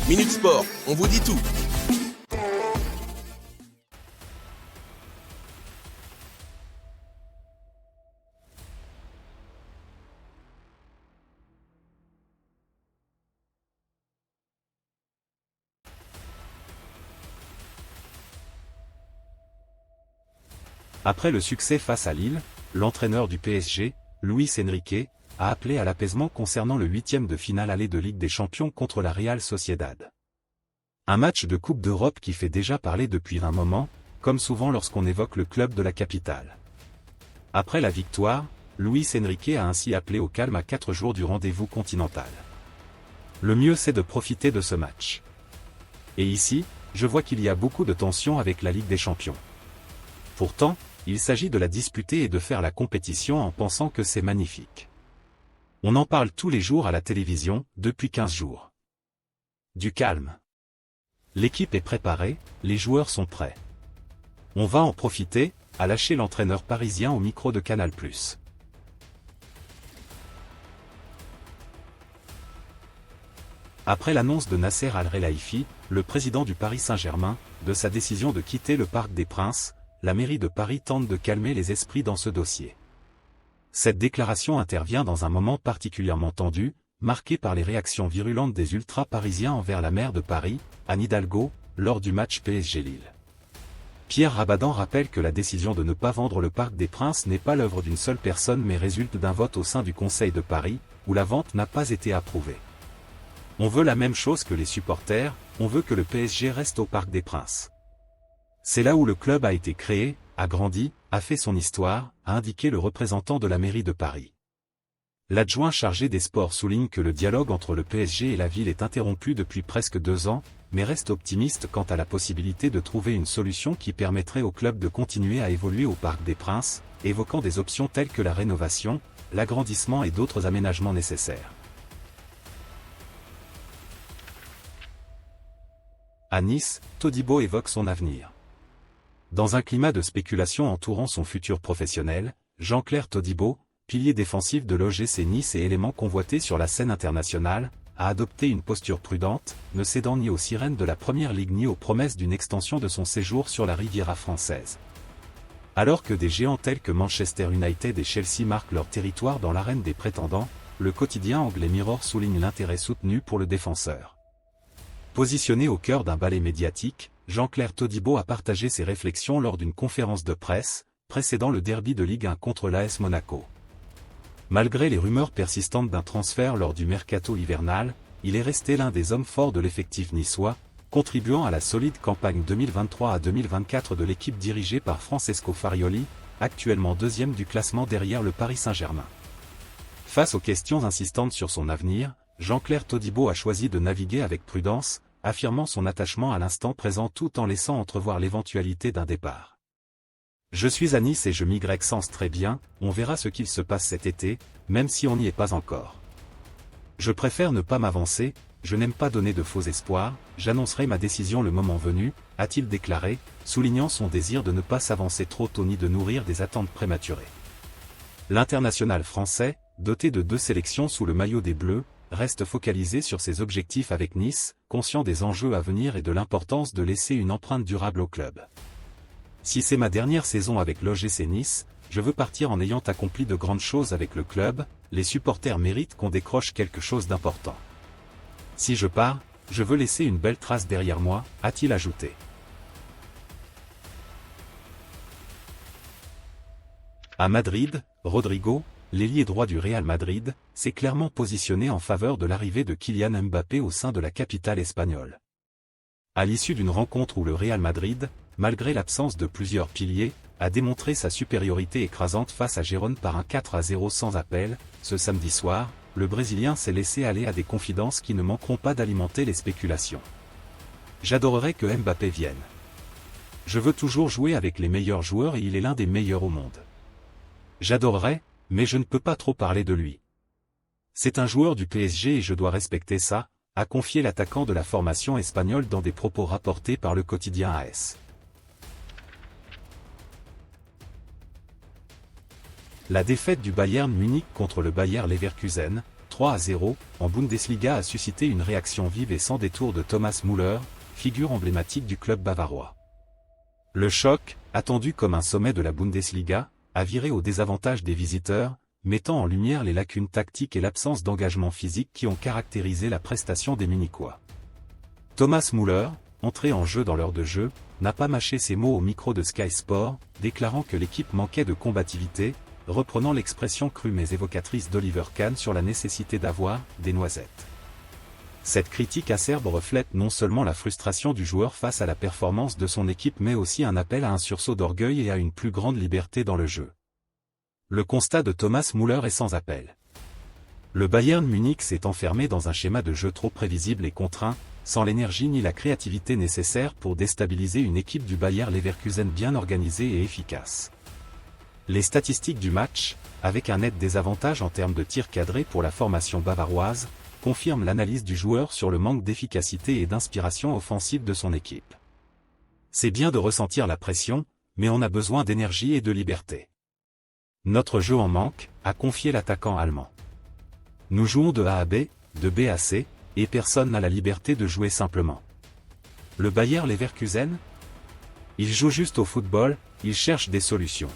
Minute Sport, on vous dit tout. Après le succès face à Lille, l'entraîneur du PSG, Luis Enrique, a appelé à l'apaisement concernant le 8e de finale aller de Ligue des Champions contre la Real Sociedad. Un match de Coupe d'Europe qui fait déjà parler depuis un moment, comme souvent lorsqu'on évoque le club de la capitale. Après la victoire, Luis Enrique a ainsi appelé au calme à 4 jours du rendez-vous continental. Le mieux c'est de profiter de ce match. Et ici, je vois qu'il y a beaucoup de tension avec la Ligue des Champions. Pourtant, il s'agit de la disputer et de faire la compétition en pensant que c'est magnifique. On en parle tous les jours à la télévision, depuis 15 jours. Du calme. L'équipe est préparée, les joueurs sont prêts. On va en profiter, a lâché l'entraîneur parisien au micro de Canal+. Après l'annonce de Nasser Al-Khelaifi, le président du Paris Saint-Germain, de sa décision de quitter le Parc des Princes, la mairie de Paris tente de calmer les esprits dans ce dossier. Cette déclaration intervient dans un moment particulièrement tendu, marqué par les réactions virulentes des ultras parisiens envers la maire de Paris, Anne Hidalgo, lors du match PSG-Lille. Pierre Rabadan rappelle que la décision de ne pas vendre le Parc des Princes n'est pas l'œuvre d'une seule personne mais résulte d'un vote au sein du Conseil de Paris, où la vente n'a pas été approuvée. On veut la même chose que les supporters, on veut que le PSG reste au Parc des Princes. C'est là où le club a été créé, a grandi, a fait son histoire, a indiqué le représentant de la mairie de Paris. L'adjoint chargé des sports souligne que le dialogue entre le PSG et la ville est interrompu depuis presque 2 ans, mais reste optimiste quant à la possibilité de trouver une solution qui permettrait au club de continuer à évoluer au Parc des Princes, évoquant des options telles que la rénovation, l'agrandissement et d'autres aménagements nécessaires. À Nice, Todibo évoque son avenir. Dans un climat de spéculation entourant son futur professionnel, Jean-Claire Todibo, pilier défensif de l'OGC Nice et élément convoité sur la scène internationale, a adopté une posture prudente, ne cédant ni aux sirènes de la Première Ligue ni aux promesses d'une extension de son séjour sur la Riviera française. Alors que des géants tels que Manchester United et Chelsea marquent leur territoire dans l'arène des prétendants, le quotidien anglais Mirror souligne l'intérêt soutenu pour le défenseur. Positionné au cœur d'un ballet médiatique, Jean-Claire Todibo a partagé ses réflexions lors d'une conférence de presse, précédant le derby de Ligue 1 contre l'AS Monaco. Malgré les rumeurs persistantes d'un transfert lors du mercato hivernal, il est resté l'un des hommes forts de l'effectif niçois, contribuant à la solide campagne 2023 à 2024 de l'équipe dirigée par Francesco Farioli, actuellement 2e du classement derrière le Paris Saint-Germain. Face aux questions insistantes sur son avenir, Jean-Claire Todibo a choisi de naviguer avec prudence, affirmant son attachement à l'instant présent tout en laissant entrevoir l'éventualité d'un départ. Je suis à Nice et je m'y-sens très bien, on verra ce qu'il se passe cet été, même si on n'y est pas encore. Je préfère ne pas m'avancer, je n'aime pas donner de faux espoirs, j'annoncerai ma décision le moment venu, a-t-il déclaré, soulignant son désir de ne pas s'avancer trop tôt ni de nourrir des attentes prématurées. L'international français, doté de 2 sélections sous le maillot des Bleus, reste focalisé sur ses objectifs avec Nice, conscient des enjeux à venir et de l'importance de laisser une empreinte durable au club. Si c'est ma dernière saison avec l'OGC Nice, je veux partir en ayant accompli de grandes choses avec le club, les supporters méritent qu'on décroche quelque chose d'important. Si je pars, je veux laisser une belle trace derrière moi, a-t-il ajouté. À Madrid, Rodrigo, l'ailier droit du Real Madrid, s'est clairement positionné en faveur de l'arrivée de Kylian Mbappé au sein de la capitale espagnole. À l'issue d'une rencontre où le Real Madrid, malgré l'absence de plusieurs piliers, a démontré sa supériorité écrasante face à Gérone par un 4-0 sans appel, ce samedi soir, le Brésilien s'est laissé aller à des confidences qui ne manqueront pas d'alimenter les spéculations. J'adorerais que Mbappé vienne. Je veux toujours jouer avec les meilleurs joueurs et il est l'un des meilleurs au monde. J'adorerais, mais je ne peux pas trop parler de lui. C'est un joueur du PSG et je dois respecter ça, a confié l'attaquant de la formation espagnole dans des propos rapportés par le quotidien AS. La défaite du Bayern Munich contre le Bayer Leverkusen, 3-0 en Bundesliga a suscité une réaction vive et sans détour de Thomas Müller, figure emblématique du club bavarois. Le choc, attendu comme un sommet de la Bundesliga, a viré au désavantage des visiteurs, mettant en lumière les lacunes tactiques et l'absence d'engagement physique qui ont caractérisé la prestation des Munichois. Thomas Müller, entré en jeu dans l'heure de jeu, n'a pas mâché ses mots au micro de Sky Sport, déclarant que l'équipe manquait de combativité, reprenant l'expression crue mais évocatrice d'Oliver Kahn sur la nécessité d'avoir « des noisettes ». Cette critique acerbe reflète non seulement la frustration du joueur face à la performance de son équipe mais aussi un appel à un sursaut d'orgueil et à une plus grande liberté dans le jeu. Le constat de Thomas Müller est sans appel. Le Bayern Munich s'est enfermé dans un schéma de jeu trop prévisible et contraint, sans l'énergie ni la créativité nécessaires pour déstabiliser une équipe du Bayer Leverkusen bien organisée et efficace. Les statistiques du match, avec un net désavantage en termes de tirs cadrés pour la formation bavaroise, confirment l'analyse du joueur sur le manque d'efficacité et d'inspiration offensive de son équipe. C'est bien de ressentir la pression, mais on a besoin d'énergie et de liberté. Notre jeu en manque, a confié l'attaquant allemand. Nous jouons de A à B, de B à C, et personne n'a la liberté de jouer simplement. Le Bayer Leverkusen ? Il joue juste au football, il cherche des solutions.